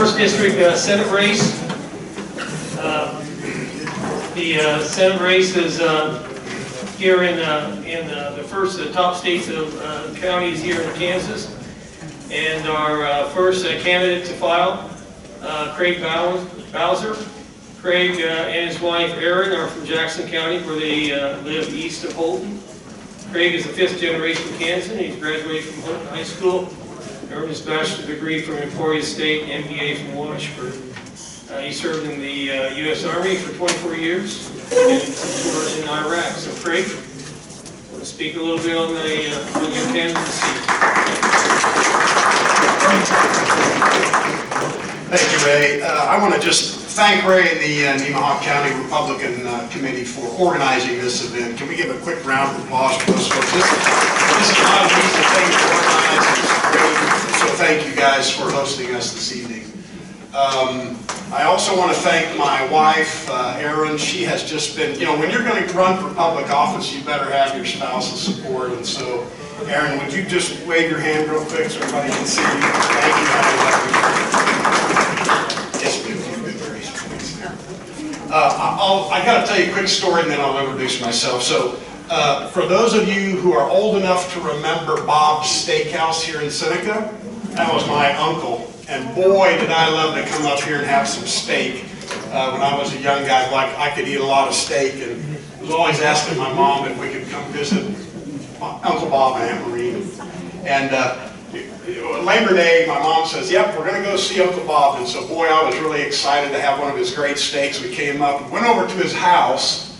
First District Senate race. The Senate race is here in the first of the top states of counties here in Kansas. And our first candidate to file, Craig Bowser. Craig and his wife Erin are from Jackson County, where they live east of Holton. Craig is a fifth-generation Kansan. He's graduated from Holton High School, earned his bachelor's degree from Emporia State, MBA from Washburn. He served in the U.S. Army for 24 years and some tours in Iraq. So, Craig, want to speak a little bit on your candidacy. Thank you, Ray. I want to just thank Ray and the Nemaha County Republican Committee for organizing this event. Can we give a quick round of applause for those folks? This is not an easy thing to organize. It's great. So thank you guys for hosting us this evening. I also want to thank my wife, Erin. She has just been, you know, when you're going to run for public office, you better have your spouse's support. And so, Erin, would you just wave your hand real quick so everybody can see you? Thank you. Yes, ma'am. I got to tell you a quick story and then I'll introduce myself. So, for those of you who are old enough to remember Bob's Steakhouse here in Seneca, that was my uncle. And boy, did I love to come up here and have some steak. When I was a young guy, like I could eat a lot of steak, and was always asking my mom if we could come visit Uncle Bob and Aunt Maureen. And Labor Day, my mom says, "Yep, we're going to go see Uncle Bob." And so, boy, I was really excited to have one of his great steaks. We came up and went over to his house,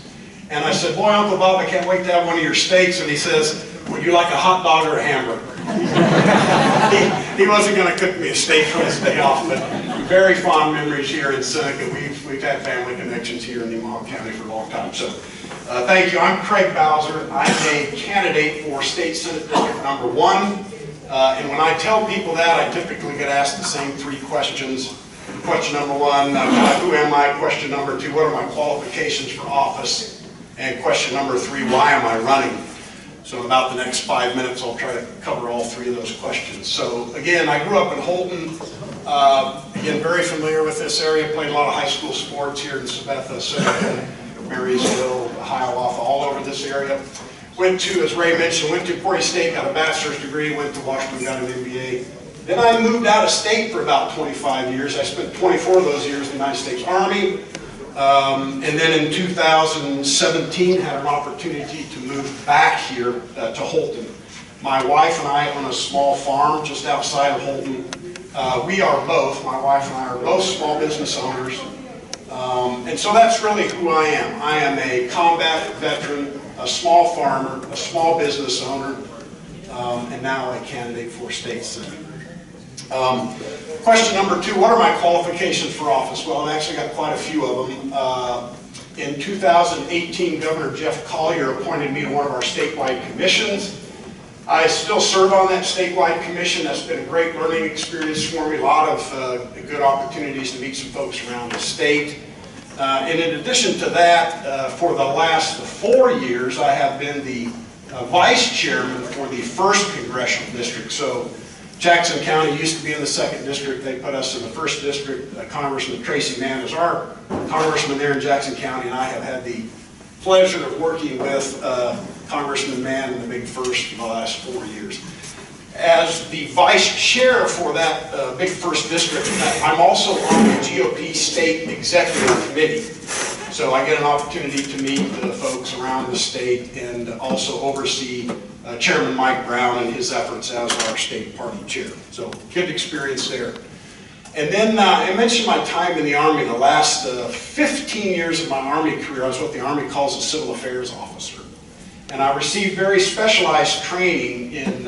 and I said, "Boy, Uncle Bob, I can't wait to have one of your steaks." And he says, "Would you like a hot dog or a hamburger?" He wasn't going to cook me a steak on his day off, but very fond memories here in Seneca. We've had family connections here in Nemaha County for a long time. So thank you. I'm Craig Bowser. I'm a candidate for State Senate District number 1. And when I tell people that, I typically get asked the same 3 questions. Question number 1, who am I? Question number 2, what are my qualifications for office? And question number 3, why am I running? So in about the next 5 minutes, I'll try to cover all 3 of those questions. So again, I grew up in Holton. Again, very familiar with this area. Played a lot of high school sports here in Sabetha, Seneca, Marysville, Hiawatha, all over this area. Went to, as Ray mentioned, went to Emporia State, got a bachelor's degree, went to Washburn, got an MBA. Then I moved out of state for about 25 years. I spent 24 of those years in the United States Army. And then in 2017, had an opportunity to move back here to Holton. My wife and I own a small farm just outside of Holton. We are both, my wife and I are both small business owners. And so that's really who I am. I am a combat veteran, a small farmer, a small business owner, and now a candidate for state senate. Question number 2, what are my qualifications for office? Well, I've actually got quite a few of them. In 2018, Governor Jeff Collier appointed me to one of our statewide commissions. I still serve on that statewide commission. That's been a great learning experience for me. A lot of good opportunities to meet some folks around the state. And in addition to that, for the last 4 years, I have been the vice chairman for the 1st Congressional District. So Jackson County used to be in the 2nd District. They put us in the 1st District. Congressman Tracy Mann is our congressman there in Jackson County, and I have had the pleasure of working with Congressman Mann in the Big First for the last 4 years. As the vice chair for that Big First District, I'm also on the GOP State Executive Committee. So I get an opportunity to meet the folks around the state and also oversee Chairman Mike Brown and his efforts as our state party chair. So good experience there. And then I mentioned my time in the Army. The last 15 years of my Army career, I was what the Army calls a civil affairs officer. And I received very specialized training in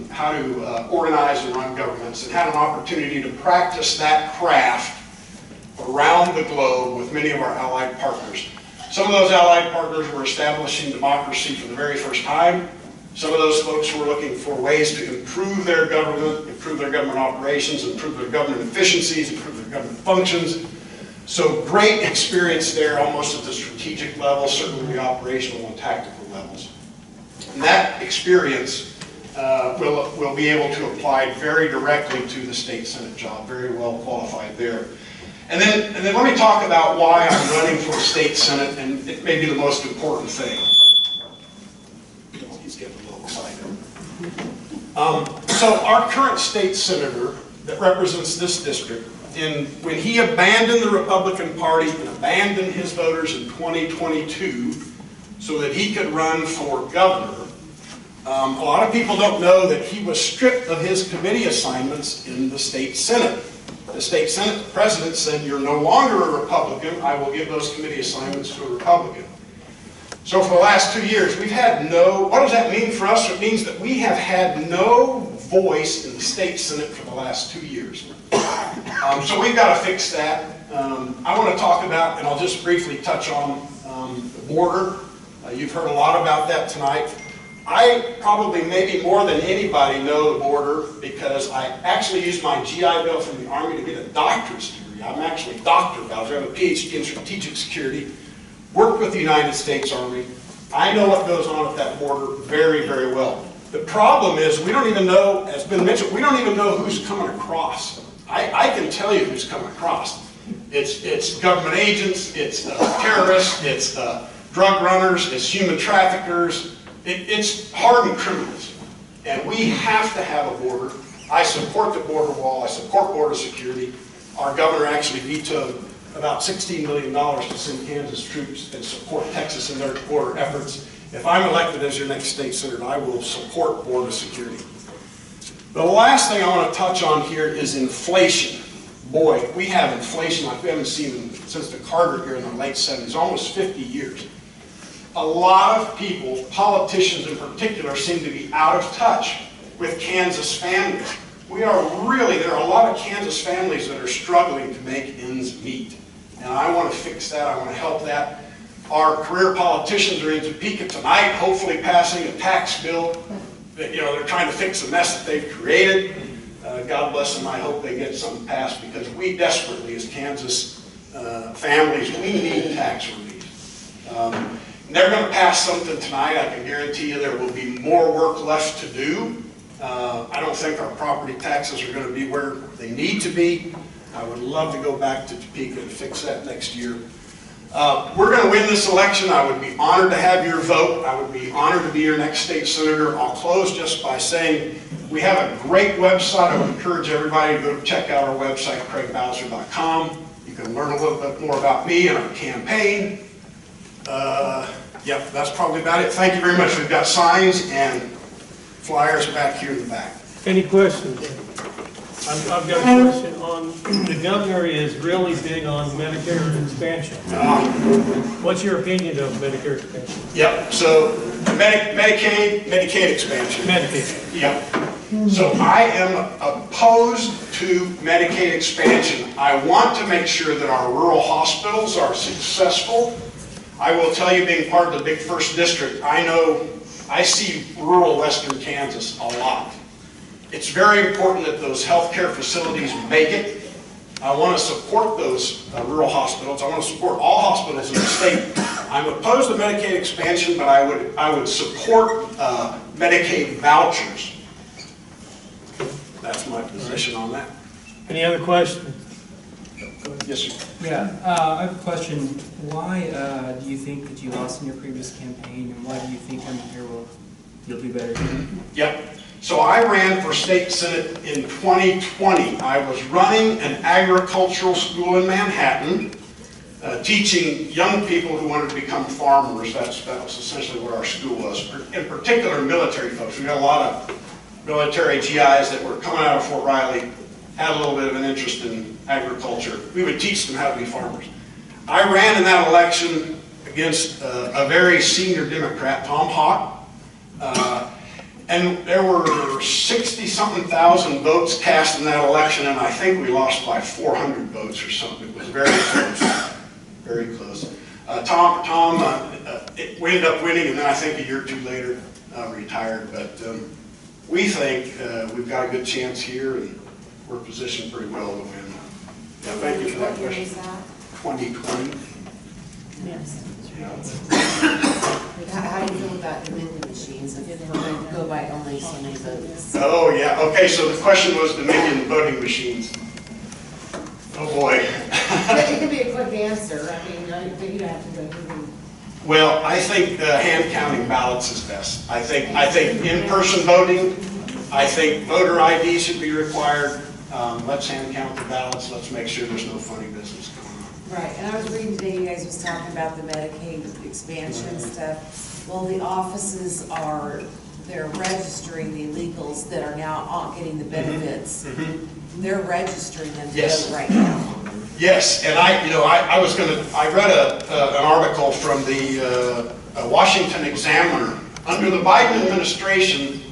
how to organize and run governments, and had an opportunity to practice that craft around the globe with many of our allied partners. Some of those allied partners were establishing democracy for the very first time. Some of those folks were looking for ways to improve their government operations, improve their government efficiencies, improve their government functions. So great experience there, almost at the strategic level, certainly the operational and tactical levels. And that experience will be able to apply very directly to the state senate job, very well qualified there. And then let me talk about why I'm running for state senate, and it may be the most important thing. He's getting a little excited. So our current state senator that represents this district, when he abandoned the Republican Party and abandoned his voters in 2022 so that he could run for governor, a lot of people don't know that he was stripped of his committee assignments in the state senate. The state senate president said, "You're no longer a Republican, I will give those committee assignments to a Republican." So for the last 2 years, we've had what does that mean for us? It means that we have had no voice in the state senate for the last 2 years. So we've got to fix that. I want to talk about, and I'll just briefly touch on the border. You've heard a lot about that tonight. I probably, maybe more than anybody, know the border because I actually used my GI Bill from the Army to get a doctorate degree. I'm actually a doctor about it. I have a PhD in strategic security, worked with the United States Army. I know what goes on at that border very, very well. The problem is we don't even know, as been mentioned, we don't even know who's coming across. I can tell you who's coming across. It's government agents, it's terrorists, it's drug runners, it's human traffickers. It's hardened criminals, and we have to have a border. I support the border wall. I support border security. Our governor actually vetoed about $16 million to send Kansas troops and support Texas in their border efforts. If I'm elected as your next state senator, I will support border security. The last thing I want to touch on here is inflation. Boy, we have inflation like we haven't seen since the Carter era in the late 70s, almost 50 years. A lot of people, politicians in particular, seem to be out of touch with Kansas families. There are a lot of Kansas families that are struggling to make ends meet. And I want to fix that, I want to help that. Our career politicians are in Topeka tonight, hopefully passing a tax bill that, they're trying to fix the mess that they've created. God bless them, I hope they get something passed because we desperately, as Kansas families, we need tax relief. They're going to pass something tonight. I can guarantee you there will be more work left to do. I don't think our property taxes are going to be where they need to be. I would love to go back to Topeka and fix that next year. We're going to win this election. I would be honored to have your vote. I would be honored to be your next state senator. I'll close just by saying we have a great website. I would encourage everybody to go check out our website, craigbowser.com. You can learn a little bit more about me and our campaign. Yep, that's probably about it. Thank you very much. We've got signs and flyers back here in the back. Any questions? I've got a question on, the governor is really big on Medicare expansion. What's your opinion of Medicare expansion? Yep, so Medicaid expansion. Medicaid. Yep. So I am opposed to Medicaid expansion. I want to make sure that our rural hospitals are successful. I will tell you, being part of the big first district, I see rural western Kansas a lot. It's very important that those healthcare facilities make it. I want to support those rural hospitals. I want to support all hospitals in the state. I'm opposed to Medicaid expansion, but I would support Medicaid vouchers. That's my position on that. Any other questions? Yes, sir. Yeah, I have a question. Why do you think that you lost in your previous campaign, and why do you think coming here you'll do better? Yep. So I ran for state senate in 2020. I was running an agricultural school in Manhattan, teaching young people who wanted to become farmers. That was essentially what our school was. In particular, military folks. We got a lot of military GIs that were coming out of Fort Riley, had a little bit of an interest in agriculture. We would teach them how to be farmers. I ran in that election against a very senior Democrat, Tom Hawk, and there were 60-something thousand votes cast in that election, and I think we lost by 400 votes or something. It was very close, very close. Tom we ended up winning, and then I think a year or two later retired. But we think we've got a good chance here, and we're positioned pretty well to win. Yeah, thank you for that question. 2020. Yes. Yeah. How do you feel about the vending machines if we're going to go by only so many votes? Oh, yeah, okay, so the question was Dominion voting machines. Oh, boy. It could be a quick answer, I mean, you don't have to go through them. Well, I think hand counting ballots is best. I think in-person voting, I think voter ID should be required. Let's hand count the ballots, let's make sure there's no funny business going on. Right, and I was reading today, you guys was talking about the Medicaid expansion stuff. Well, the offices they're registering the illegals that are now getting the benefits. They're registering them to Yes. vote right now. Yes, and I read an article from the Washington Examiner. Under the Biden administration,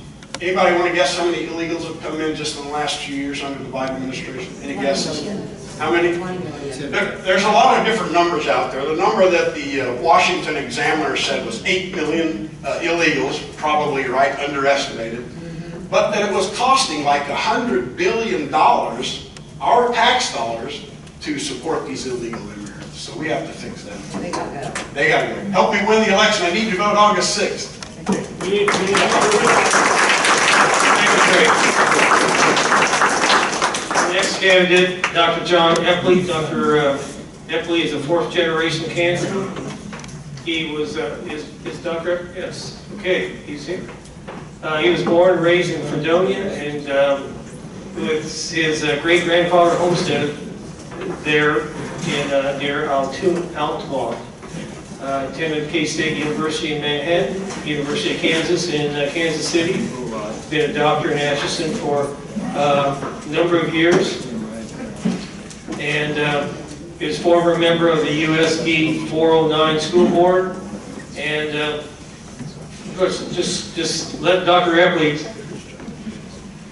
anybody want to guess how many illegals have come in just in the last few years under the Biden administration? Any guesses? How many? 20 million. There's a lot of different numbers out there. The number that the Washington Examiner said was 8 million illegals, probably right, underestimated. But that it was costing like $100 billion, our tax dollars, to support these illegal immigrants. So we have to fix that. They gotta go. They got to go. Help me win the election. I need to vote August 6th. We need to The next candidate, Dr. John Eplee. Dr. Eplee is a fourth-generation Kansan. He was, is Dr. Yes, okay, he's here. He was born and raised in Fredonia, and with his great-grandfather homestead there in near Altamont. Attended K-State University in Manhattan, University of Kansas in Kansas City. Been a doctor in Atchison for a number of years, and is former member of the USD 409 school board. And of course, just let Dr. Eplee,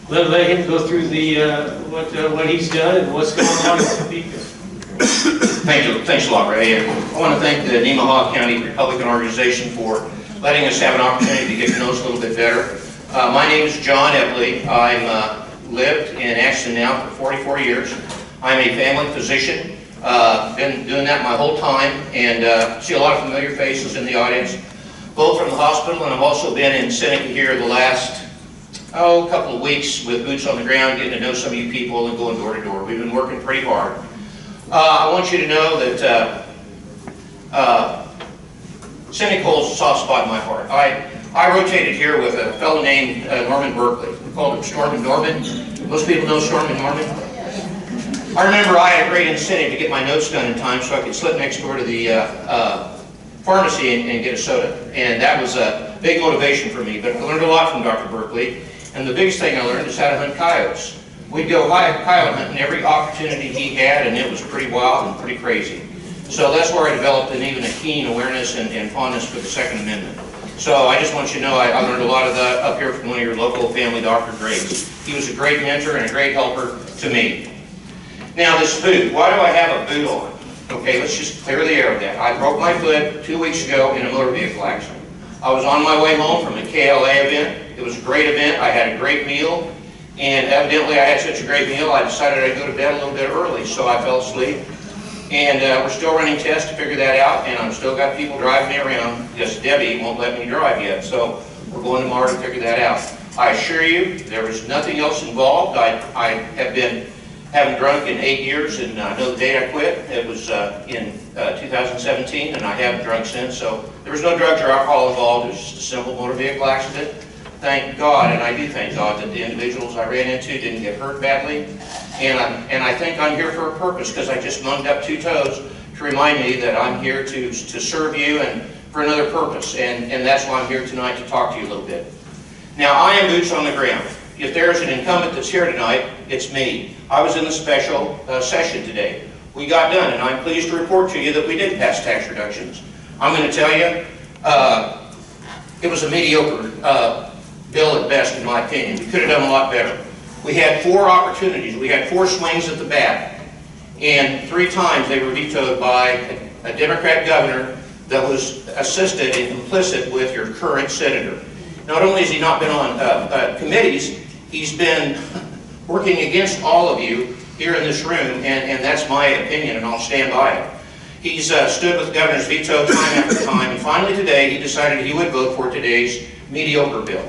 let him go through the what he's done and what's going on in Topeka. Thanks a lot, Ray. I want to thank the Nemaha County Republican Organization for letting us have an opportunity to get to know us a little bit better. My name is John Eplee. I've lived in Ashton now for 44 years. I'm a family physician. Been doing that my whole time, and see a lot of familiar faces in the audience, both from the hospital, and I've also been in Seneca here the last couple of weeks with boots on the ground, getting to know some of you people and going door to door. We've been working pretty hard. I want you to know that Seneca holds a soft spot in my heart. I rotated here with a fellow named Norman Berkeley. We called him Storm and Norman. Most people know Storm and Norman. I remember I had a great incentive to get my notes done in time so I could slip next door to the pharmacy and get a soda. And that was a big motivation for me. But I learned a lot from Dr. Berkeley. And the biggest thing I learned is how to hunt coyotes. We'd go coyote hunting every opportunity he had, and it was pretty wild and pretty crazy. So that's where I developed even a keen awareness and fondness for the Second Amendment. So I just want you to know I learned a lot of that up here from one of your local family Dr. Graves. He was a great mentor and a great helper to me. Now this boot, why do I have a boot on? Okay, let's just clear the air of that. I broke my foot 2 weeks ago in a motor vehicle accident. I was on my way home from a KLA event. It was a great event. I had a great meal. And evidently I had such a great meal, I decided I'd go to bed a little bit early, so I fell asleep. And we're still running tests to figure that out, and I've still got people driving me around because Debbie won't let me drive yet. So we're going tomorrow to figure that out. I assure you, there was nothing else involved. I haven't drunk in 8 years, and I know the date I quit. It was in 2017, and I haven't drunk since. So there was no drugs or alcohol involved. It was just a simple motor vehicle accident. Thank God, and I do thank God, that the individuals I ran into didn't get hurt badly. And I think I'm here for a purpose, because I just munged up 2 toes to remind me that I'm here to serve you and for another purpose. And that's why I'm here tonight to talk to you a little bit. Now, I am boots on the ground. If there's an incumbent that's here tonight, it's me. I was in the special session today. We got done, and I'm pleased to report to you that we did pass tax reductions. I'm going to tell you, it was a mediocre bill at best, in my opinion. We could have done a lot better. We had 4 opportunities. We had 4 swings at the bat. And 3 times they were vetoed by a Democrat governor that was assisted and complicit with your current senator. Not only has he not been on committees, he's been working against all of you here in this room, and that's my opinion, and I'll stand by it. He's stood with the governor's veto time after time, and finally today he decided he would vote for today's mediocre bill.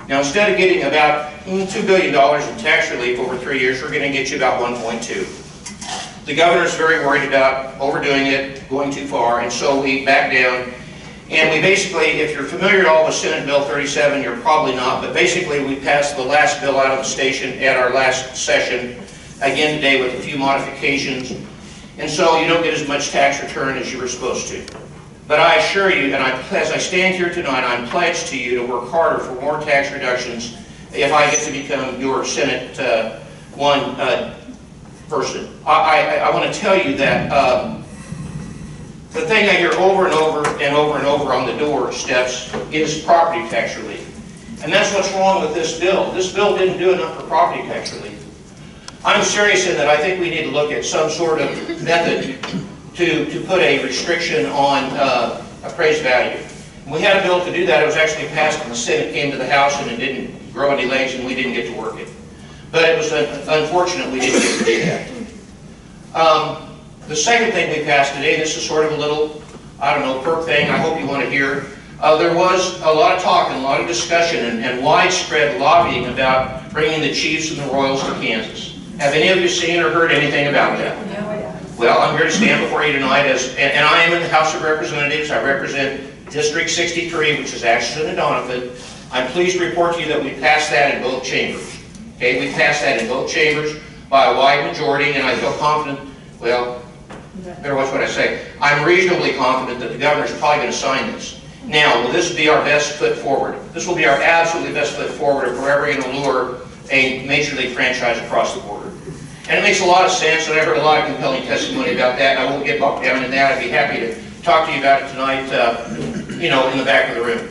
Now, instead of getting about $2 billion in tax relief over 3 years, we're going to get you about 1.2. The governor's very worried about overdoing it, going too far, and so we back down. And we basically, if you're familiar at all with Senate Bill 37, you're probably not, but basically we passed the last bill out of the station at our last session, again today with a few modifications. And so you don't get as much tax return as you were supposed to. But I assure you, and as I stand here tonight, I'm pledged to you to work harder for more tax reductions if I get to become your Senate person. I want to tell you that the thing I hear over and over and over and over on the doorsteps is property tax relief. And that's what's wrong with this bill. This bill didn't do enough for property tax relief. I'm serious in that I think we need to look at some sort of method to put a restriction on appraised value. We had a bill to do that. It was actually passed in the Senate, came to the House, and it didn't grow any legs, and we didn't get to work it. But it was unfortunate we didn't get to do that. The second thing we passed today, this is sort of a little, I don't know, perk thing I hope you want to hear. There was a lot of talk and a lot of discussion and widespread lobbying about bringing the Chiefs and the Royals to Kansas. Have any of you seen or heard anything about that? Well, I'm here to stand before you tonight and I am in the House of Representatives. I represent District 63, which is Ashton and Donovan. I'm pleased to report to you that we passed that in both chambers. Okay, we passed that in both chambers by a wide majority, and I feel confident, well, better watch what I say. I'm reasonably confident that the governor's probably going to sign this. Now, will this be our best foot forward? This will be our absolutely best foot forward if we're ever going to lure a Major League franchise across the border. And it makes a lot of sense, and I heard a lot of compelling testimony about that, and I won't get bogged down in that. I'd be happy to talk to you about it tonight, you know, in the back of the room.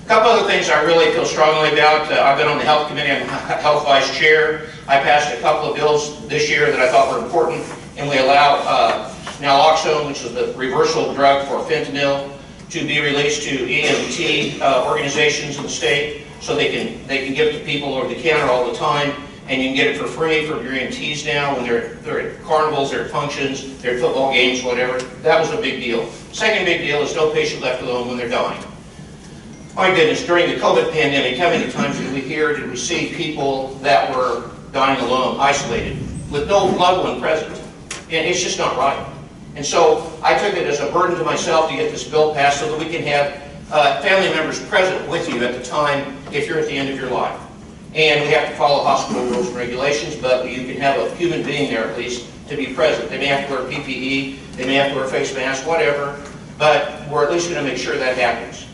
A couple other things I really feel strongly about. I've been on the Health Committee. I'm Health Vice Chair. I passed a couple of bills this year that I thought were important, and we allow naloxone, which is the reversal drug for fentanyl, to be released to EMT organizations in the state, so they can give it to people over the counter all the time, and you can get it for free for your EMTs now when they're at carnivals, they're at functions, they're at football games, whatever. That was a big deal. Second big deal is no patient left alone when they're dying. My goodness, during the COVID pandemic, how many times did we see people that were dying alone, isolated, with no loved one present? And it's just not right. And so I took it as a burden to myself to get this bill passed so that we can have family members present with you at the time if you're at the end of your life. And we have to follow hospital rules and regulations, but you can have a human being there at least to be present. They may have to wear PPE, they may have to wear a face mask, whatever, but we're at least going to make sure that happens.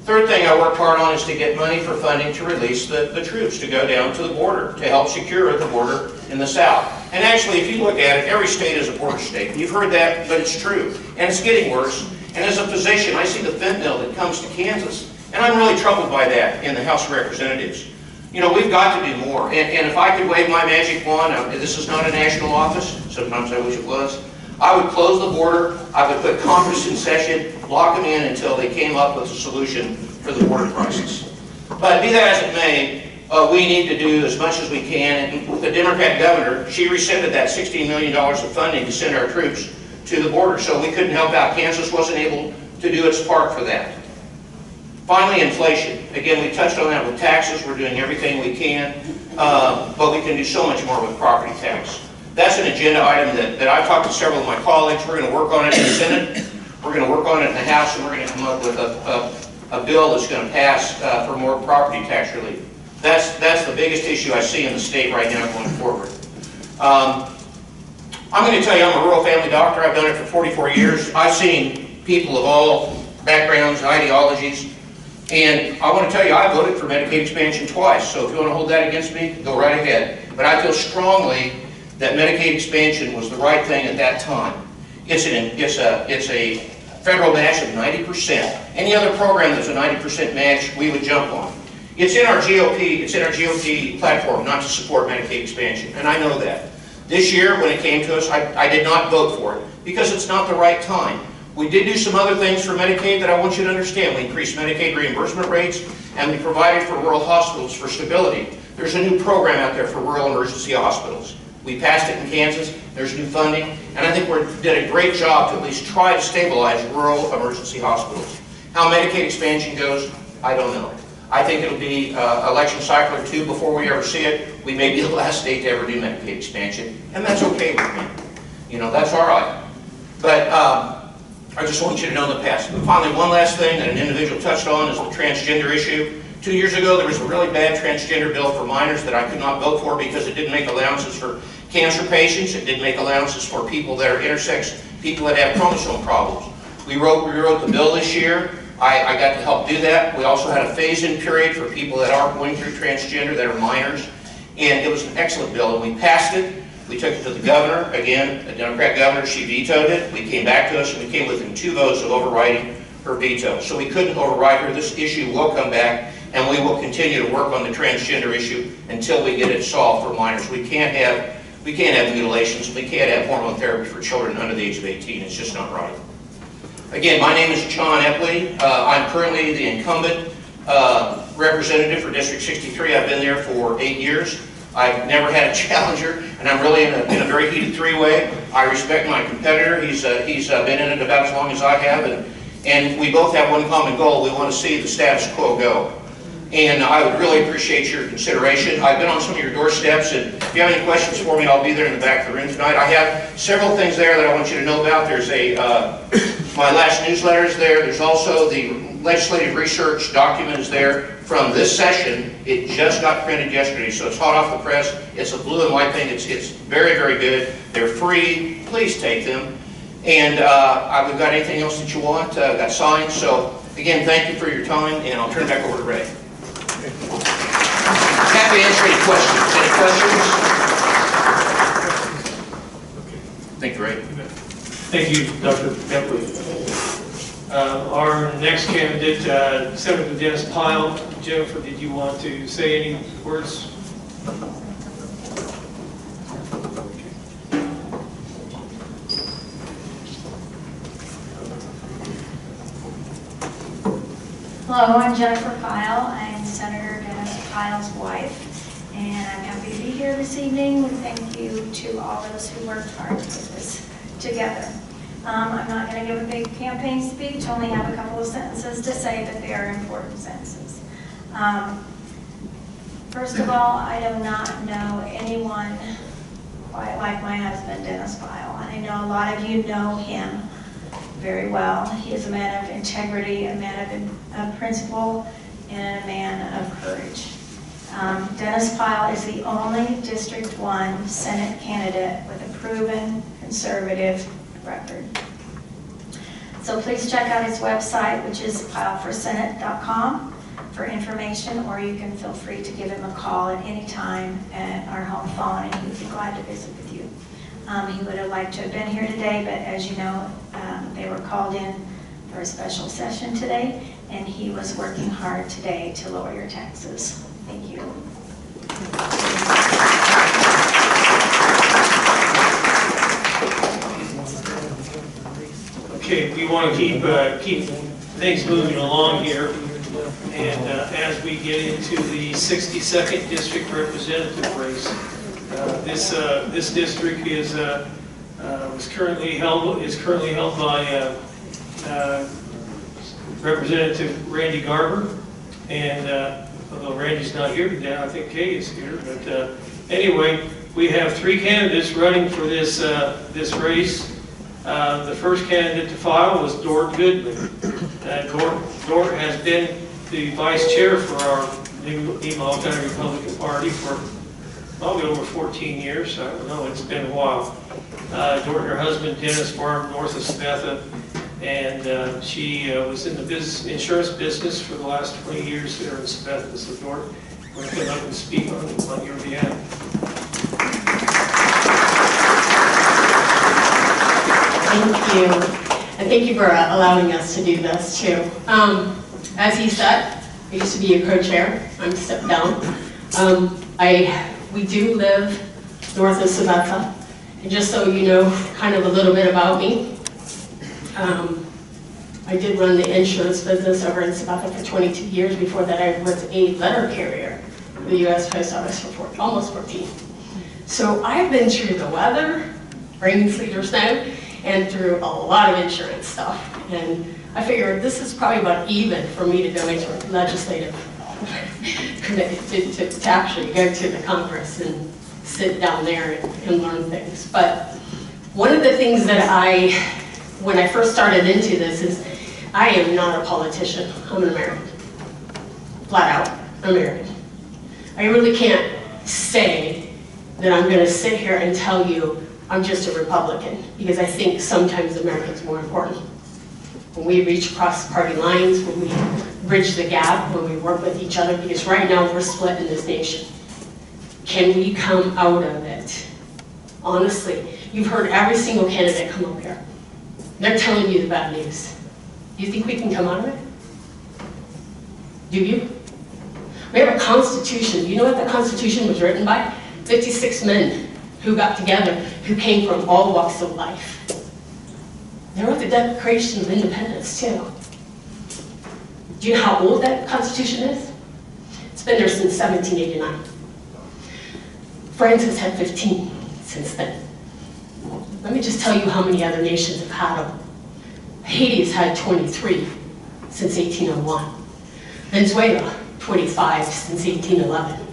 Third thing I worked hard on is to get money for funding to release the troops to go down to the border, to help secure the border in the South. And actually, if you look at it, every state is a border state. You've heard that, but it's true. And it's getting worse. And as a physician, I see the fentanyl that comes to Kansas, and I'm really troubled by that in the House of Representatives. You know, we've got to do more. And if I could wave my magic wand, this is not a national office, sometimes I wish it was, I would close the border, I would put Congress in session, lock them in until they came up with a solution for the border crisis. But be that as it may, we need to do as much as we can. And with the Democrat governor, she rescinded that $16 million of funding to send our troops to the border, so we couldn't help out. Kansas wasn't able to do its part for that. Finally, inflation. Again, we touched on that with taxes. We're doing everything we can, but we can do so much more with property tax. That's an agenda item that I've talked to several of my colleagues. We're going to work on it in the Senate. We're going to work on it in the House, and we're going to come up with a bill that's going to pass for more property tax relief. That's the biggest issue I see in the state right now going forward. I'm going to tell you, I'm a rural family doctor. I've done it for 44 years. I've seen people of all backgrounds, ideologies, and I want to tell you, I voted for Medicaid expansion twice, so if you want to hold that against me, go right ahead. But I feel strongly that Medicaid expansion was the right thing at that time. It's a federal match of 90%. Any other program that's a 90% match, we would jump on. It's in our GOP platform not to support Medicaid expansion, and I know that. This year, when it came to us, I did not vote for it because it's not the right time. We did do some other things for Medicaid that I want you to understand. We increased Medicaid reimbursement rates, and we provided for rural hospitals for stability. There's a new program out there for rural emergency hospitals. We passed it in Kansas. There's new funding. And I think we did a great job to at least try to stabilize rural emergency hospitals. How Medicaid expansion goes, I don't know. I think it'll be election cycle or two before we ever see it. We may be the last state to ever do Medicaid expansion, and that's okay with me. You know, that's all right. But I just want you to know the past. And finally, one last thing that an individual touched on is the transgender issue. 2 years ago, there was a really bad transgender bill for minors that I could not vote for because it didn't make allowances for cancer patients. It didn't make allowances for people that are intersex, people that have chromosome problems. We rewrote the bill this year. I got to help do that. We also had a phase-in period for people that are going through transgender, that are minors. And it was an excellent bill, and we passed it. We took it to the governor. Again, a Democrat governor, she vetoed it. We came back to us, and we came within 2 votes of overriding her veto. So we couldn't override her. This issue will come back, and we will continue to work on the transgender issue until we get it solved for minors. We can't have mutilations. We can't have hormone therapy for children under the age of 18. It's just not right. Again, my name is John Eplee. I'm currently the incumbent representative for District 63. I've been there for 8 years. I've never had a challenger, and I'm really in a very heated three-way. I respect my competitor. He's been in it about as long as I have, and we both have one common goal. We want to see the status quo go. And I would really appreciate your consideration. I've been on some of your doorsteps, and if you have any questions for me, I'll be there in the back of the room tonight. I have several things there that I want you to know about. There's my last newsletter is there. There's also the legislative research document is there from this session. It just got printed yesterday, so it's hot off the press. It's a blue and white thing. It's very, very good. They're free. Please take them. And we've got anything else that you want. Got signs. So again, thank you for your time, and I'll turn it back over to Ray. Happy to answer any questions. Any questions? Thank you, Ray. Thank you, Dr. Eplee. Our next candidate, Senator Dennis Pyle. Jennifer, did you want to say any words? Hello, I'm Jennifer Pyle. I'm Senator Dennis Pyle's wife, and I'm happy to be here this evening. Thank you to all those who worked hard to put this together. I'm not going to give a big campaign speech, only have a couple of sentences to say that they are important sentences. First of all, I do not know anyone quite like my husband, Dennis Pyle. I know a lot of you know him very well. He is a man of integrity, a man of principle, and a man of courage. Dennis Pyle is the only District 1 Senate candidate with a proven conservative record. So please check out his website, which is pyleforsenate.com, for information, or you can feel free to give him a call at any time at our home phone, and he would be glad to visit with you. He would have liked to have been here today, but as you know, they were called in for a special session today, and he was working hard today to lower your taxes. Thank you. Okay, we want to keep things moving along here, and as we get into the 62nd district representative race, this district is currently held by Representative Randy Garber, and although Randy's not here today, I think Kay is here. But anyway, we have 3 candidates running for this race. The first candidate to file was Dort Goodman. Dort has been the vice chair for our Nemaha County Republican Party for probably over 14 years. I don't know, it's been a while. Dort and her husband Dennis farmed north of Sabetha, and she was in the insurance business for the last 20 years there in Sabetha. So Dort, I'm going to come up and speak on your behalf. Thank you, and thank you for allowing us to do this too. As he said, I used to be a co-chair. I'm stepped down. We do live north of Sabetha, and just so you know kind of a little bit about me, I did run the insurance business over in Sabetha for 22 years. Before that, I was a letter carrier for the U.S. Post Office for almost 14. So I've been through the weather, rain, sleet, or snow, and through a lot of insurance stuff. And I figured this is probably about even for me to go into legislative, to actually go to the Congress and sit down there and learn things. But one of the things that when I first started into this is, I am not a politician, I'm an American. Flat out, American. I really can't say that I'm gonna sit here and tell you I'm just a Republican, because I think sometimes America's more important. When we reach cross party lines, when we bridge the gap, when we work with each other, because right now we're split in this nation. Can we come out of it? Honestly, you've heard every single candidate come up here. They're telling you the bad news. Do you think we can come out of it? Do you? We have a Constitution. You know what the Constitution was written by? 56 men who got together, who came from all walks of life. They wrote the Declaration of Independence, too. Do you know how old that Constitution is? It's been there since 1789. France has had 15 since then. Let me just tell you how many other nations have had them. Haiti has had 23 since 1801. Venezuela, 25 since 1811.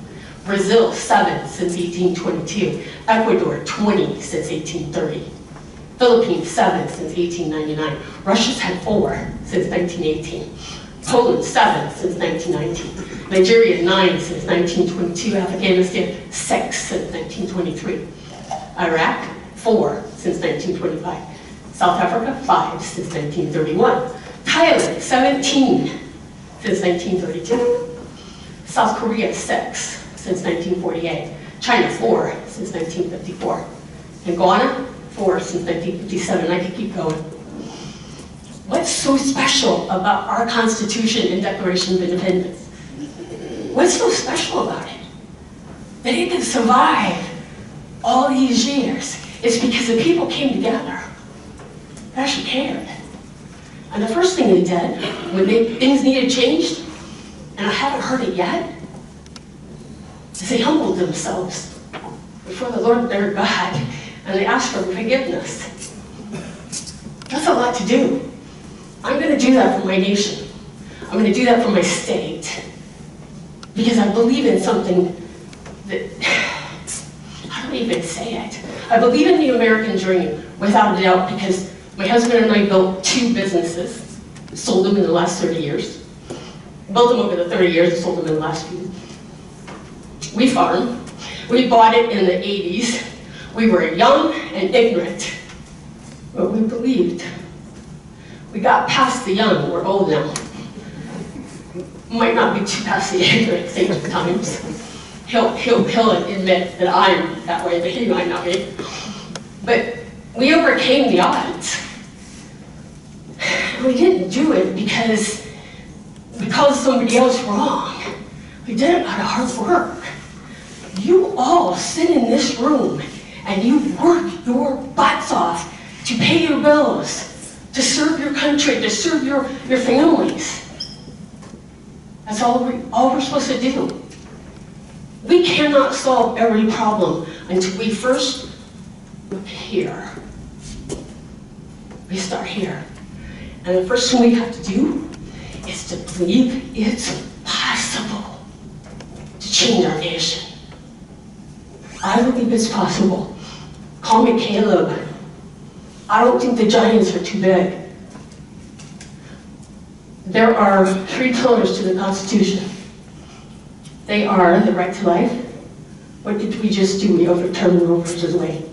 Brazil, 7 since 1822. Ecuador, 20 since 1830. Philippines, 7 since 1899. Russia's had 4 since 1918. Poland, 7 since 1919. Nigeria, 9 since 1922. Afghanistan, 6 since 1923. Iraq, 4 since 1925. South Africa, 5 since 1931. Thailand, 17 since 1932. South Korea, 6 since 1948. China, 4 since 1954. And Ghana, 4 since 1957. I could keep going. What's so special about our Constitution and Declaration of Independence? What's so special about it? That it can survive all these years. It's because the people came together. They actually cared. And the first thing they did, when things needed changed, and I haven't heard it yet, is they humbled themselves before the Lord their God, and they asked for forgiveness. That's a lot to do. I'm going to do that for my nation. I'm going to do that for my state. Because I believe in something that, I don't even say it. I believe in the American dream, without a doubt, because my husband and I built 2 businesses, sold them in the last 30 years. Built them over the 30 years and sold them in the last few. We farm. We bought it in the 80s. We were young and ignorant, but we believed. We got past the young, we're old now. Might not be too past the ignorant sometimes. He'll admit that I'm that way, but he might not be. But we overcame the odds. We didn't do it because we called somebody else wrong. We did it out of hard work. You all sit in this room and you work your butts off to pay your bills, to serve your country, to serve your families. That's all we're supposed to do. We cannot solve every problem until we first look here. We start here. And the first thing we have to do is to believe it's possible to change our nation. I believe it's possible. Call me Caleb. I don't think the giants are too big. There are 3 pillars to the Constitution. They are the right to life. What did we just do? We overturned Roe versus Wade.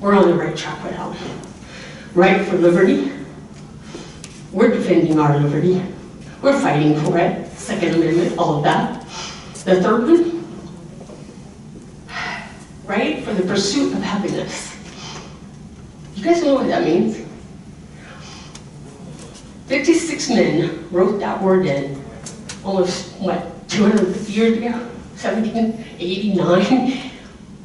We're on the right track with that one. Right for liberty. We're defending our liberty. We're fighting for it. Second Amendment, all of that. The third one, right for the pursuit of happiness. You guys know what that means? 56 men wrote that word in almost, 250 years ago? 1789?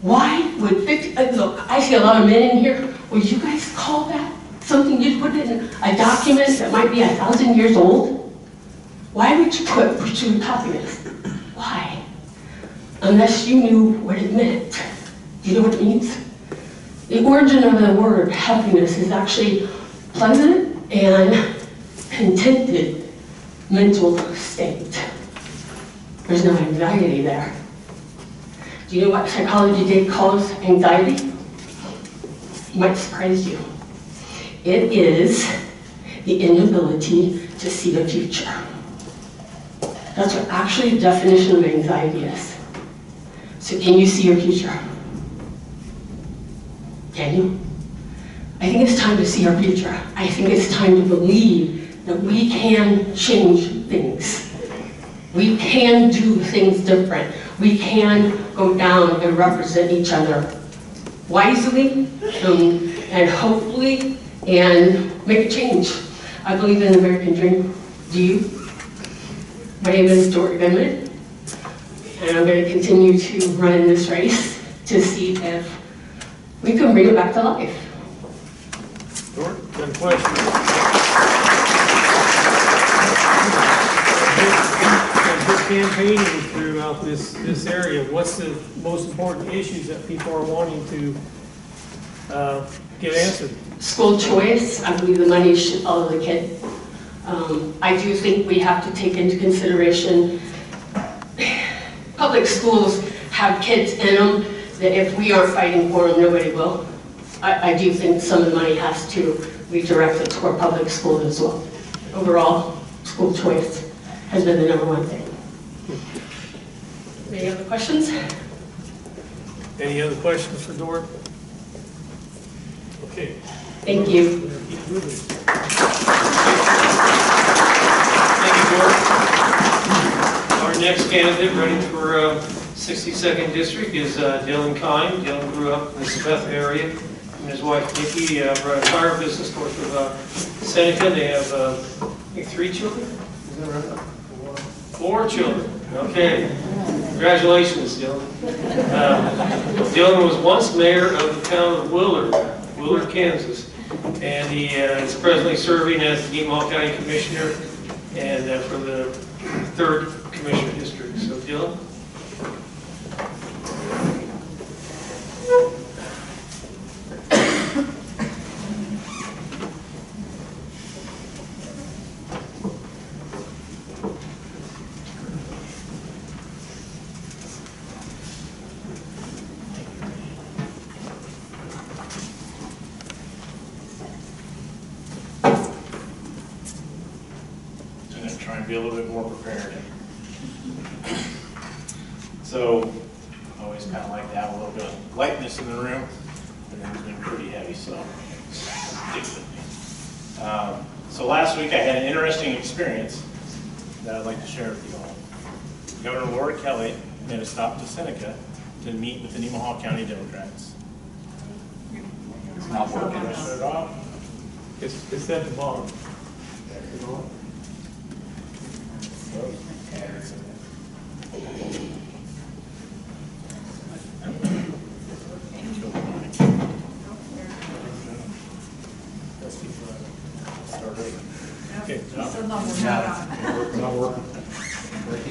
Why would 50, look, I see a lot of men in here. Would you guys call that something you'd put in a document that might be 1,000 years old? Why would you put pursuit of happiness? Why? Unless you knew what it meant. Do you know what it means? The origin of the word happiness is actually pleasant and contented mental state. There's no anxiety there. Do you know what Psychology Day calls anxiety? It might surprise you. It is the inability to see the future. That's what actually the definition of anxiety is. So can you see your future? Can you? I think it's time to see our future. I think it's time to believe that we can change things. We can do things different. We can go down and represent each other wisely and hopefully and make a change. I believe in the American dream. Do you? My name is Dort Goodman, and I'm going to continue to run in this race to see if we can bring it back to life. Dort, got a question? Campaigning throughout this area, what's the most important issues that people are wanting to get answered? School choice, I believe the money should follow the kid. I do think we have to take into consideration public schools have kids in them that if we aren't fighting for them, nobody will. I do think some of the money has to be directed toward public schools as well. Overall, school choice has been the #1 thing. Any other questions? Any other questions for Dort? Okay. Thank you. Keep moving. Thank you, Dort. Our next candidate ready for 62nd District is Dylan Keim. Dylan grew up in the Smith area. And his wife, Nikki, run a tire business north of Seneca. They have, I think, 3 children? Is that right? 4 children. Okay. Congratulations, Dylan. Dylan was once mayor of the town of Willard, Kansas. And he is presently serving as the Nemaha County Commissioner and for the 3rd Commissioner District. So, Dylan. Try and be a little bit more prepared. So, I always kind of like to have a little bit of lightness in the room, and it's been pretty heavy, so stick with me. So last week I had an interesting experience that I'd like to share with you all. Governor Laura Kelly made a stop to Seneca to meet with the Nemaha County Democrats. It's not working. Did I shut it off? It's at the bottom. Okay, Not working.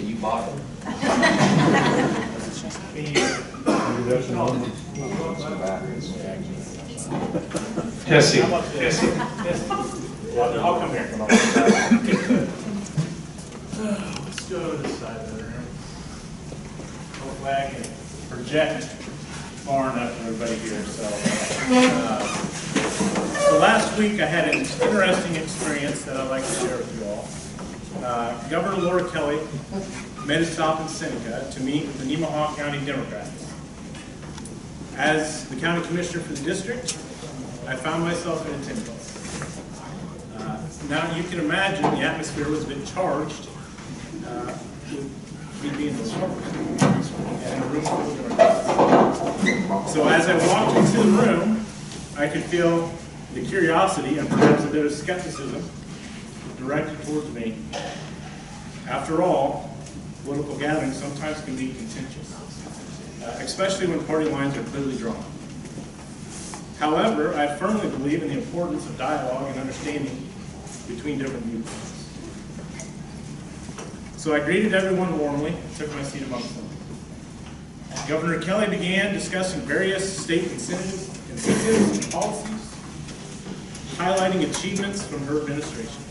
You bought it. Jesse. How about this? I'll come here. Come on. Let's go to this side of the room. Go back and project far enough for everybody here. So last week I had an interesting experience that I'd like to share with you all. Governor Laura Kelly made a stop in Seneca to meet with the Nemaha County Democrats. As the county commissioner for the district, I found myself in attendance. Now you can imagine the atmosphere was a bit charged with me being the server and the room full of Democrats. So as I walked into the room, I could feel the curiosity and perhaps a bit of skepticism directed towards me. After all, political gatherings sometimes can be contentious, especially when party lines are clearly drawn. However, I firmly believe in the importance of dialogue and understanding between different viewpoints. So I greeted everyone warmly and took my seat amongst them. Governor Kelly began discussing various state incentives and policies, highlighting achievements from her administration.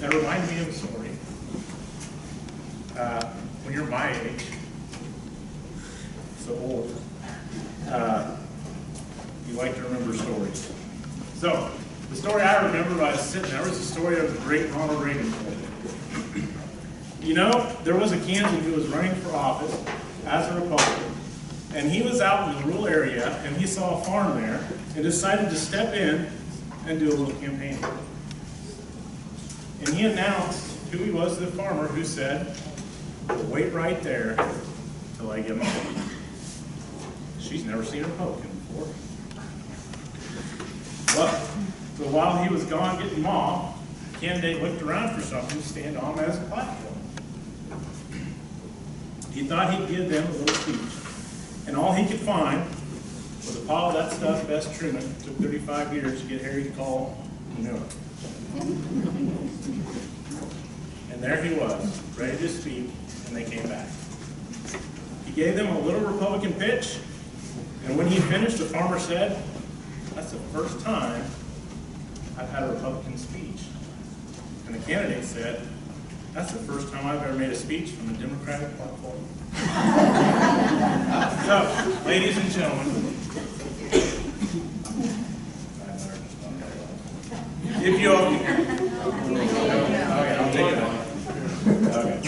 That reminded me of a story. When you're my age, so old, you like to remember stories. So, the story I remember when I was sitting there was the story of the great Ronald Reagan. You know, there was a Kansan who was running for office as a Republican, and he was out in the rural area, and he saw a farm there, and decided to step in and do a little campaign. And he announced who he was to the farmer, who said, "Wait right there till I get mine." She's never seen a Republican before. So while he was gone getting mom, the candidate looked around for something to stand on as a platform. He thought he'd give them a little speech, and all he could find was a pile of that stuff Bess Truman took 35 years to get Harry to call manure. And there he was, ready to speak, and they came back. He gave them a little Republican pitch, and when he finished, the farmer said, "That's the first time I've had a Republican speech." And the candidate said, "That's the first time I've ever made a speech from a Democratic platform." So, ladies and gentlemen, if you all, okay, I'll take it on. Okay.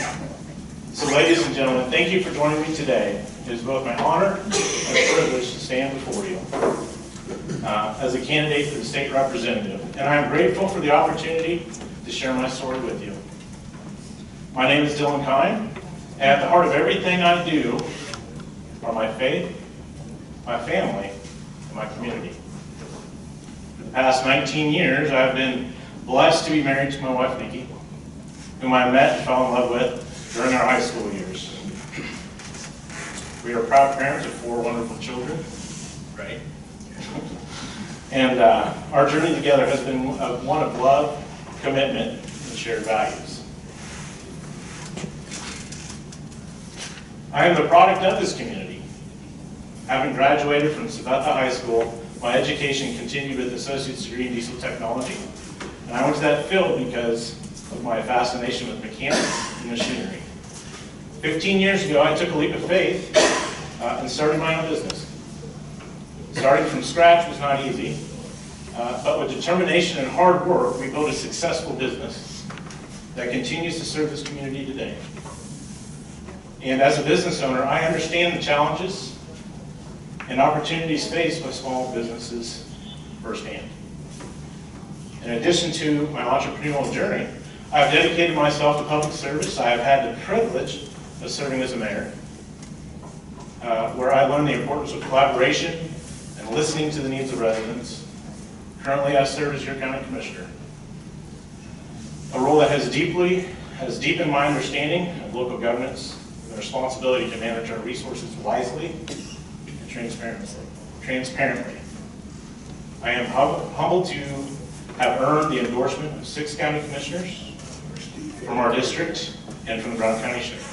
So, ladies and gentlemen, thank you for joining me today. It is both my honor and privilege to stand before you as a candidate for the state representative, and I am grateful for the opportunity to share my story with you. My name is Keim, and at the heart of everything I do are my faith, my family, and my community. For the past 19 years, I've been blessed to be married to my wife, Nikki, whom I met and fell in love with during our high school years. We are proud parents of 4 wonderful children, right? And our journey together has been one of love, commitment, and shared values. I am the product of this community. Having graduated from Sabetha High School, my education continued with an associate's degree in diesel technology. And I went to that field because of my fascination with mechanics and machinery. 15 years ago, I took a leap of faith and started my own business. Starting from scratch was not easy, but with determination and hard work, we built a successful business that continues to serve this community today. And as a business owner, I understand the challenges and opportunities faced by small businesses firsthand. In addition to my entrepreneurial journey, I've dedicated myself to public service. I have had the privilege of serving as a mayor, where I learned the importance of collaboration and listening to the needs of residents. Currently, I serve as your county commissioner, a role that has deepened my understanding of local governance and the responsibility to manage our resources wisely and transparently. I am humbled to have earned the endorsement of 6 county commissioners from our district and from the Brown County Sheriff.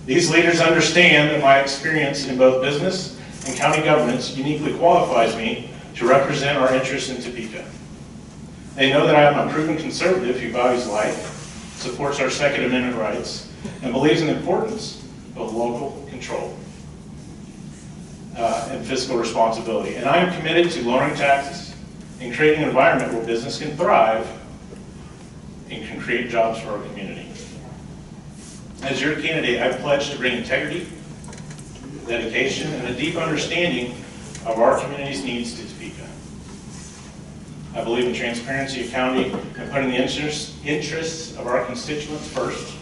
These leaders understand that my experience in both business and county governance uniquely qualifies me to represent our interests in Topeka. They know that I am a proven conservative who values life, supports our Second Amendment rights, and believes in the importance of local control and fiscal responsibility. And I am committed to lowering taxes and creating an environment where business can thrive and can create jobs for our community. As your candidate, I pledge to bring integrity, dedication, and a deep understanding of our community's needs to Topeka. I believe in transparency, accountability, and putting the interests of our constituents first.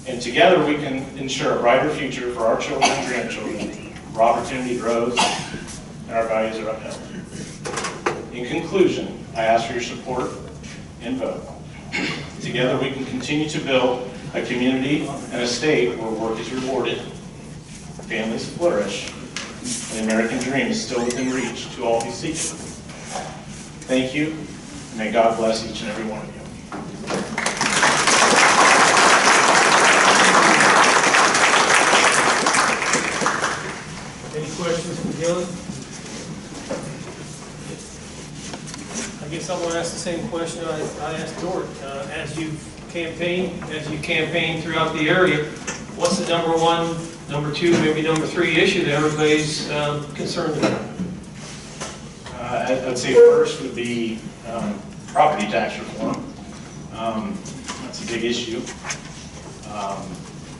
And together we can ensure a brighter future for our children and grandchildren, where opportunity grows and our values are upheld. In conclusion, I ask for your support and vote. Together we can continue to build a community and a state where work is rewarded, families flourish, and the American dream is still within reach to all who seek it. Thank you, and may God bless each and every one of you. John? I guess I'm going to ask the same question I asked Dort. As you campaign throughout the area, what's the number one, number two, maybe number three issue that everybody's concerned about? I'd say first would be property tax reform. That's a big issue.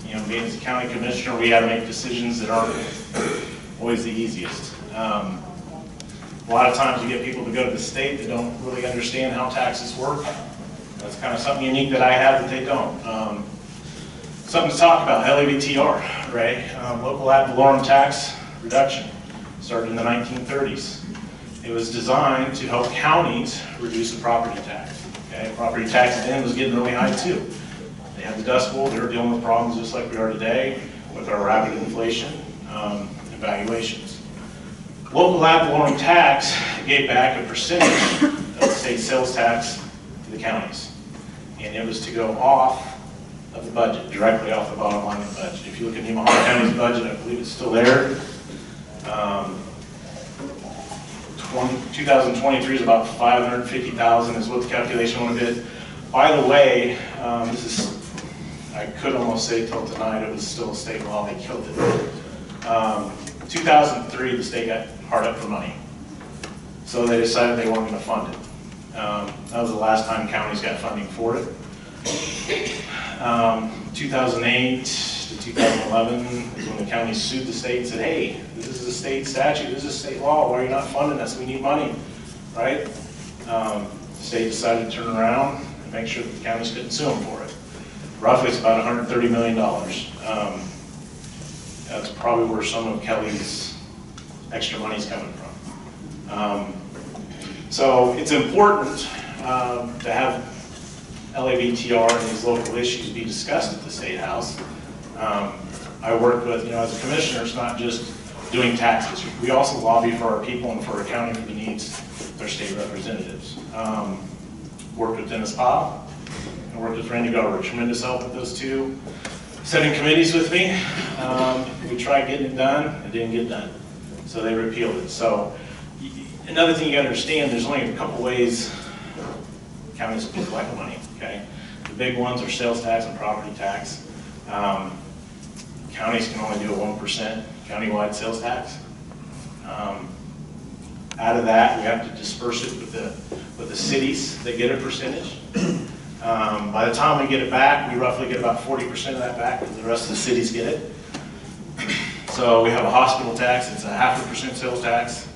You know, being as a county commissioner, we have to make decisions that aren't always the easiest. A lot of times you get people to go to the state that don't really understand how taxes work. That's kind of something unique that I have that they don't. Something to talk about, LABTR, right? Local ad valorem tax reduction, started in the 1930s. It was designed to help counties reduce the property tax. Okay? Property tax then was getting really high too. They had the Dust Bowl, they were dealing with problems just like we are today with our rapid inflation and valuations. Local ad valorem tax gave back a percentage of the state sales tax to the counties. And it was to go off of the budget, directly off the bottom line of the budget. If you look at Nemaha County's budget, I believe it's still there. 2023 is about 550,000 is what the calculation would have been. By the way, this is, I could almost say till tonight it was still a state law, they killed it. 2003, the state got hard up for money. So they decided they weren't going to fund it. That was the last time counties got funding for it. 2008 to 2011 is when the county sued the state and said, hey, this is a state statute, this is a state law, why are you not funding us? We need money, right? The state decided to turn around and make sure that the counties couldn't sue them for it. Roughly it's about $130 million. That's probably where some of Kelly's extra money is coming from. So it's important to have LABTR and these local issues be discussed at the State House. I work with, as a commissioner, it's not just doing taxes. We also lobby for our people and for our county for the needs of their state representatives. Worked with Dennis Pyle and worked with Randy Garber. Tremendous help with those two. Setting committees with me. We tried getting it done, it didn't get done. So they repealed it. So another thing you gotta understand, there's only a couple ways counties can collect money, okay? The big ones are sales tax and property tax. Counties can only do a 1% countywide sales tax. Out of that, we have to disperse it with the cities that get a percentage. By the time we get it back, we roughly get about 40% of that back because the rest of the cities get it. So we have a hospital tax, it's a 0.5% sales tax.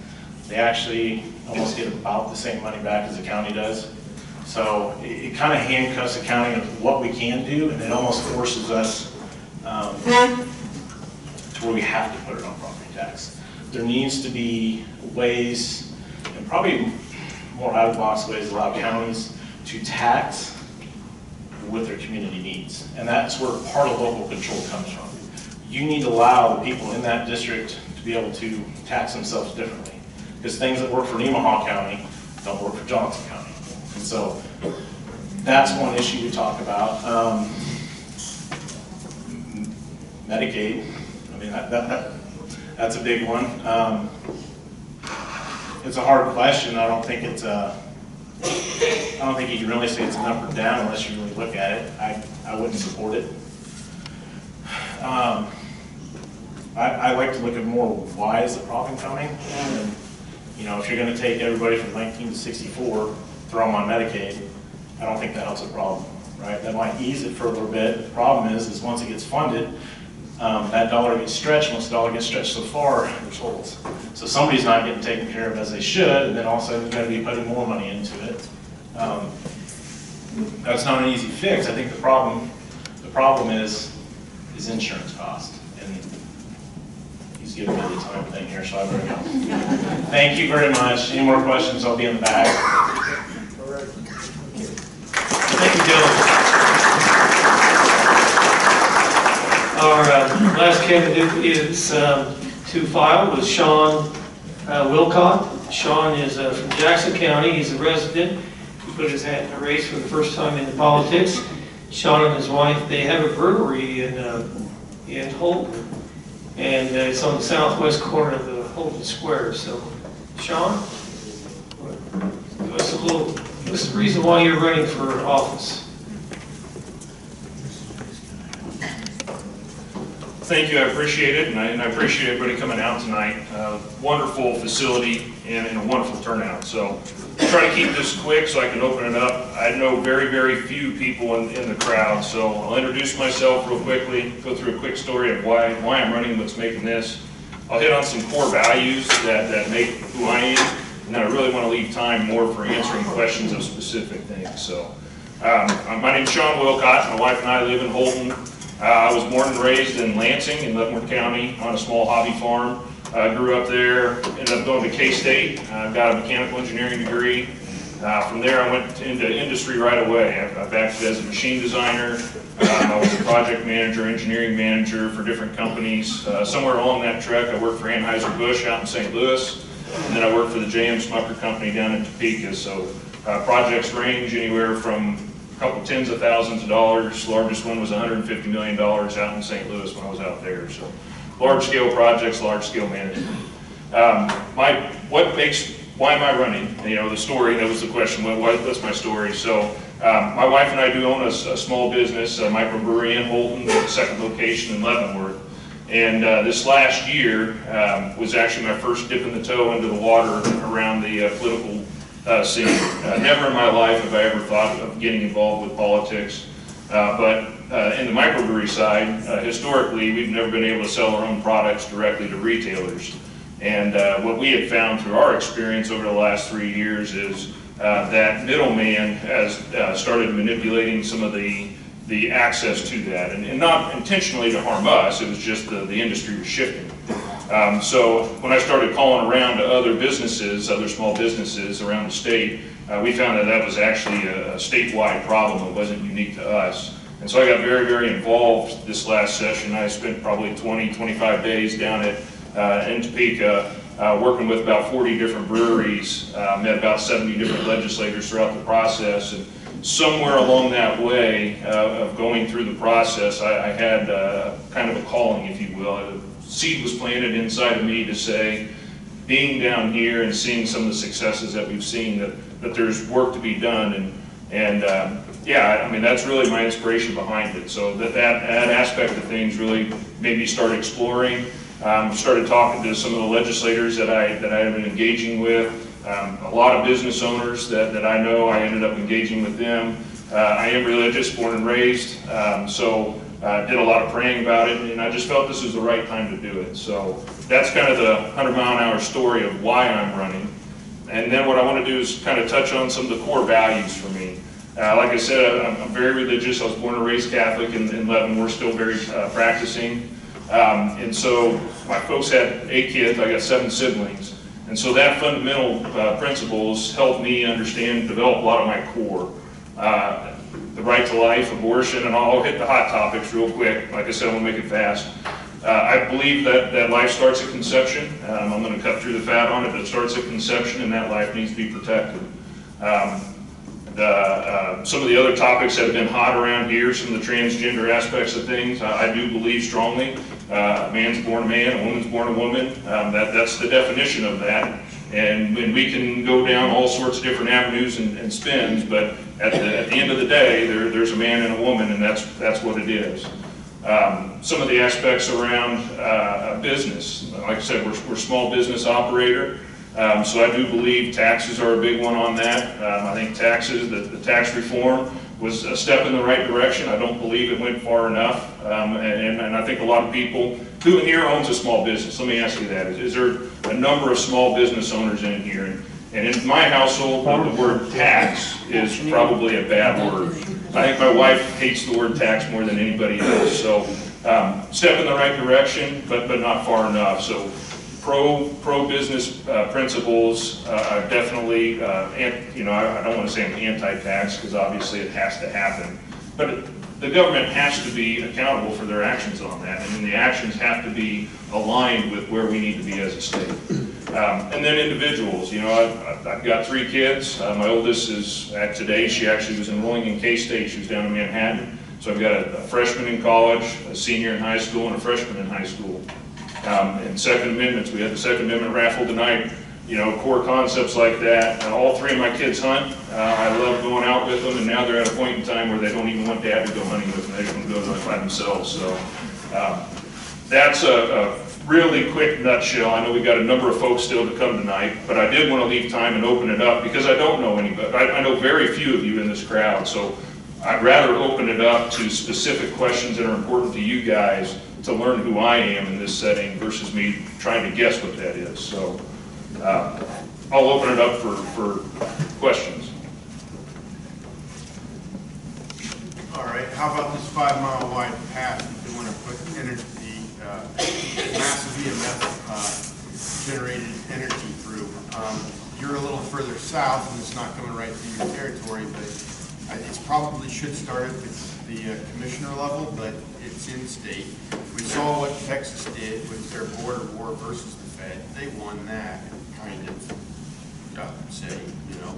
They actually almost get about the same money back as the county does. So it kind of handcuffs the county of what we can do, and it almost forces us to where we have to put it on property tax. There needs to be ways, and probably more out-of-the-box ways, to allow counties to tax what their community needs. And that's where part of local control comes from. You need to allow the people in that district to be able to tax themselves differently. Because things that work for Nemaha County don't work for Johnson County. And so that's one issue we talk about. Medicaid, I mean, that's a big one. It's a hard question. I don't think you can really say it's an up or down unless you really look at it. I wouldn't support it. I like to look at more why is the problem coming. And, if you're going to take everybody from 19 to 64, throw them on Medicaid, I don't think that helps the problem, right? That might ease it for a little bit. The problem is once it gets funded, that dollar gets stretched. Once the dollar gets stretched so far, there's holes. So somebody's not getting taken care of as they should, and then all of a sudden you've got to be putting more money into it. That's not an easy fix. I think the problem is insurance cost. And he's giving me the time thing here, so I better go. Thank you very much. Any more questions, I'll be in the back. Thank you, Joe. Our last candidate is to file was Sean Willcott. Sean is from Jackson County. He's a resident. He put his hat in the race for the first time into politics. Sean and his wife, they have a brewery in Holton, and it's on the southwest corner of the hold it square. So, Sean, what's the reason why you're running for office? Thank you, I appreciate it, and I appreciate everybody coming out tonight. Wonderful facility and a wonderful turnout. So I'll try to keep this quick so I can open it up. I know very, very few people in the crowd, so I'll introduce myself real quickly, go through a quick story of why I'm running, what's making this. I'll hit on some core values that make who I am, and then I really want to leave time more for answering questions of specific things. So my name's Sean Willcott. My wife and I live in Holton. I was born and raised in Lansing in Leavenworth County on a small hobby farm. Grew up there, ended up going to K-State, got a mechanical engineering degree. From there I went into industry right away. I've acted as a machine designer. I was a project manager, engineering manager for different companies. Somewhere along that trek I worked for Anheuser-Busch out in St. Louis, and then I worked for the J.M. Smucker company down in Topeka. So projects range anywhere from couple tens of thousands of dollars. Largest one was $150 million out in St. Louis when I was out there. So large scale projects, large scale management. Why am I running? You know, the story, that was the question, what's my story? So my wife and I do own a small business, a microbrewery in Holton, the second location in Leavenworth. And this last year was actually my first dipping the toe into the water around the political scene. Never in my life have I ever thought of getting involved with politics, but in the microbrewery side, historically we've never been able to sell our own products directly to retailers. And what we had found through our experience over the last 3 years is that middleman has started manipulating some of the access to that, and not intentionally to harm us. It was just the industry was shifting. So when I started calling around to other businesses, other small businesses around the state, we found that was actually a statewide problem. It wasn't unique to us. And so I got very, very involved this last session. I spent probably 20, 25 days down in Topeka, working with about 40 different breweries, met about 70 different legislators throughout the process. And somewhere along that way of going through the process, I had kind of a calling, if you will. A seed was planted inside of me to say, being down here and seeing some of the successes that we've seen, that there's work to be done. And yeah, I mean, that's really my inspiration behind it. So that aspect of things really made me start exploring. Started talking to some of the legislators that I have been engaging with. A lot of business owners that I know, I ended up engaging with them. I am religious, born and raised, so did a lot of praying about it, and I just felt this was the right time to do it. So that's kind of the 100-mile-an-hour story of why I'm running. And then what I want to do is kind of touch on some of the core values for me. Like I said, I'm very religious. I was born and raised Catholic in Leavenworth. We're still very practicing. And so my folks had 8 kids. I got 7 siblings. And so that fundamental principles helped me understand and develop a lot of my core. The right to life, abortion, and I'll hit the hot topics real quick. Like I said, I'm going to make it fast. I believe that life starts at conception. I'm going to cut through the fat on it, but it starts at conception, and that life needs to be protected. Some of the other topics that have been hot around here, some of the transgender aspects of things, I do believe strongly. A man's born a man, a woman's born a woman. That's the definition of that. And we can go down all sorts of different avenues and spins, but at the end of the day, there's a man and a woman, and that's what it is. Some of the aspects around business, like I said, we're a small business operator. So I do believe taxes are a big one on that. I think taxes, the tax reform was a step in the right direction. I don't believe it went far enough. And I think a lot of people, who in here owns a small business? Let me ask you that. Is there a number of small business owners in here? And in my household, the word tax is probably a bad word. I think my wife hates the word tax more than anybody else. So step in the right direction, but not far enough. So pro-business principles are definitely, I don't want to say I'm anti-tax because obviously it has to happen, but the government has to be accountable for their actions on that, and then the actions have to be aligned with where we need to be as a state. And then individuals, I've got 3 kids. My oldest is, today, she actually was enrolling in K-State. She was down in Manhattan. So I've got a freshman in college, a senior in high school, and a freshman in high school. And Second Amendments, we had the Second Amendment raffle tonight, you know, core concepts like that. All three of my kids hunt. I love going out with them, and now they're at a point in time where they don't even want dad to go hunting with them. They just want to go by themselves. So that's a really quick nutshell. I know we've got a number of folks still to come tonight, but I did want to leave time and open it up because I don't know anybody. I know very few of you in this crowd, so I'd rather open it up to specific questions that are important to you guys to learn who I am in this setting versus me trying to guess what that is. So I'll open it up for questions. All right, how about this 5-mile wide path you want to put energy, massive EMF generated energy through? You're a little further south and it's not coming right through your territory, but it probably should start at the commissioner level, but it's in state. We saw what Texas did with their border war versus the Fed. They won that, kind of say, you know,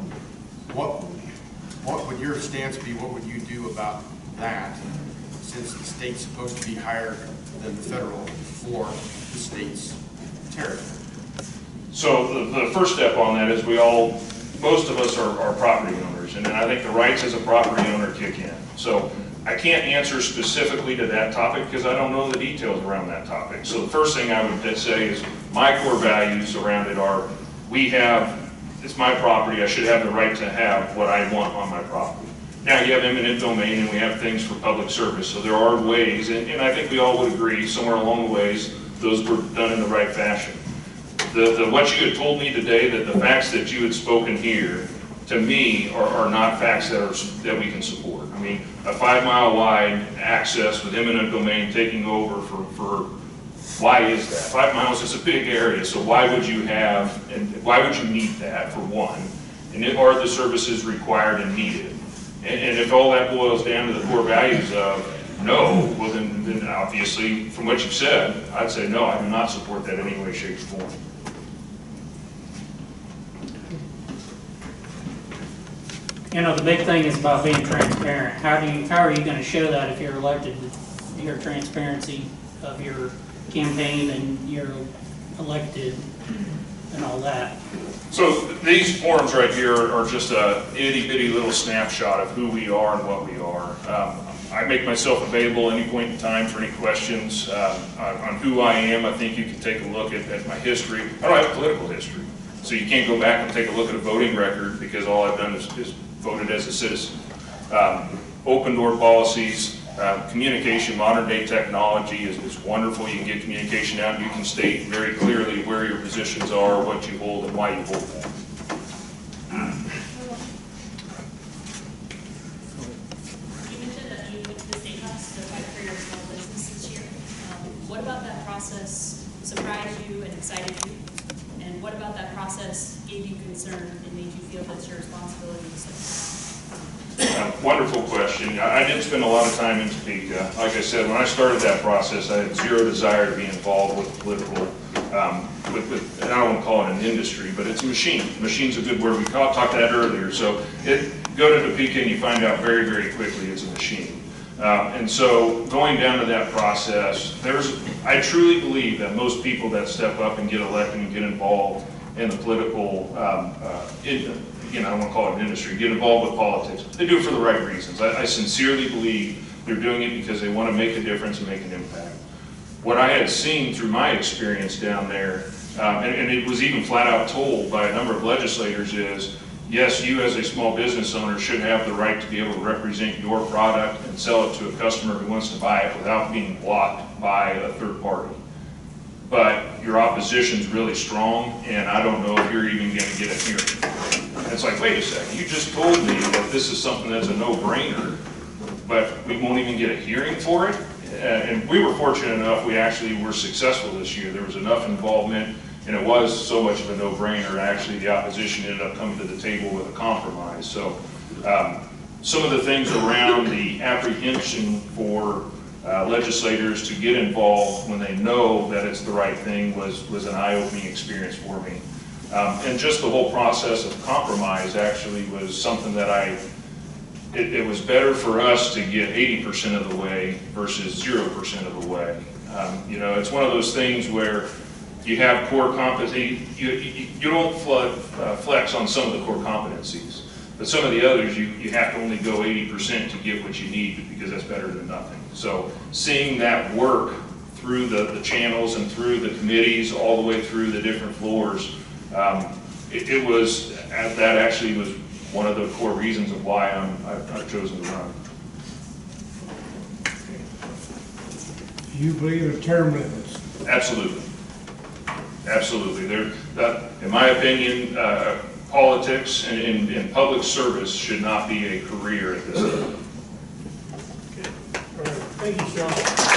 what would your stance be? What would you do about that, since the state's supposed to be higher than the federal for the state's territory? So the first step on that is most of us are property owners, and I think the rights as a property owner kick in. So I can't answer specifically to that topic because I don't know the details around that topic. So the first thing I would say is my core values around it are, it's my property, I should have the right to have what I want on my property. Now you have eminent domain and we have things for public service, so there are ways, and I think we all would agree somewhere along the ways those were done in the right fashion. What you had told me today, that the facts that you had spoken here, to me, are not facts that we can support. I mean, a 5-mile wide access with eminent domain taking over for why is that? 5 miles is a big area, so why would you need that, for one? And are the services required and needed? And if all that boils down to the core values of no, well then obviously, from what you've said, I'd say no, I do not support that in any way, shape, or form. You know, the big thing is about being transparent. How are you going to show that if you're elected? Your transparency of your campaign and you're elected and all that. So these forms right here are just a itty bitty little snapshot of who we are and what we are. I make myself available any point in time for any questions on who I am. I think you can take a look at my history. I don't have a political history, so you can't go back and take a look at a voting record because all I've done is voted as a citizen. Open door policies, communication, modern day technology is wonderful. You can get communication out and you can state very clearly where your positions are, what you hold, and why you hold them. You mentioned that you went to the State House to fight for your small business this year. What about that process surprised you and excited you? And what about that process gave you concern and made you feel that's your responsibility to say? Wonderful question. I did spend a lot of time in Topeka. Like I said, when I started that process, I had zero desire to be involved with political, and I don't want to call it an industry, but it's a machine. Machine's a good word. We talked that earlier. So go to Topeka and you find out very, very quickly it's a machine. And so going down to that process, I truly believe that most people that step up and get elected and get involved in the political, I don't want to call it an industry, get involved with politics, they do it for the right reasons. I sincerely believe they're doing it because they want to make a difference and make an impact. What I had seen through my experience down there, and it was even flat out told by a number of legislators, is yes, you as a small business owner should have the right to be able to represent your product and sell it to a customer who wants to buy it without being blocked by a third party. But your opposition's really strong, and I don't know if you're even going to get a hearing. And it's like, wait a second, you just told me that this is something that's a no-brainer, but we won't even get a hearing for it? And we were fortunate enough, we actually were successful this year. There was enough involvement, and it was so much of a no-brainer. Actually, the opposition ended up coming to the table with a compromise. So some of the things around the apprehension for legislators to get involved when they know that it's the right thing was an eye-opening experience for me. And just the whole process of compromise actually was something that it was better for us to get 80% of the way versus 0% of the way. You know, it's one of those things where you have core competency, you don't flex on some of the core competencies, but some of the others you have to only go 80% to get what you need, because that's better than nothing. So seeing that work through the channels and through the committees, all the way through the different floors, that actually was one of the core reasons of why I've chosen to run. Do you believe in term limits? Absolutely. Absolutely. In my opinion, politics and public service should not be a career at this time. All right, thank you, Sean.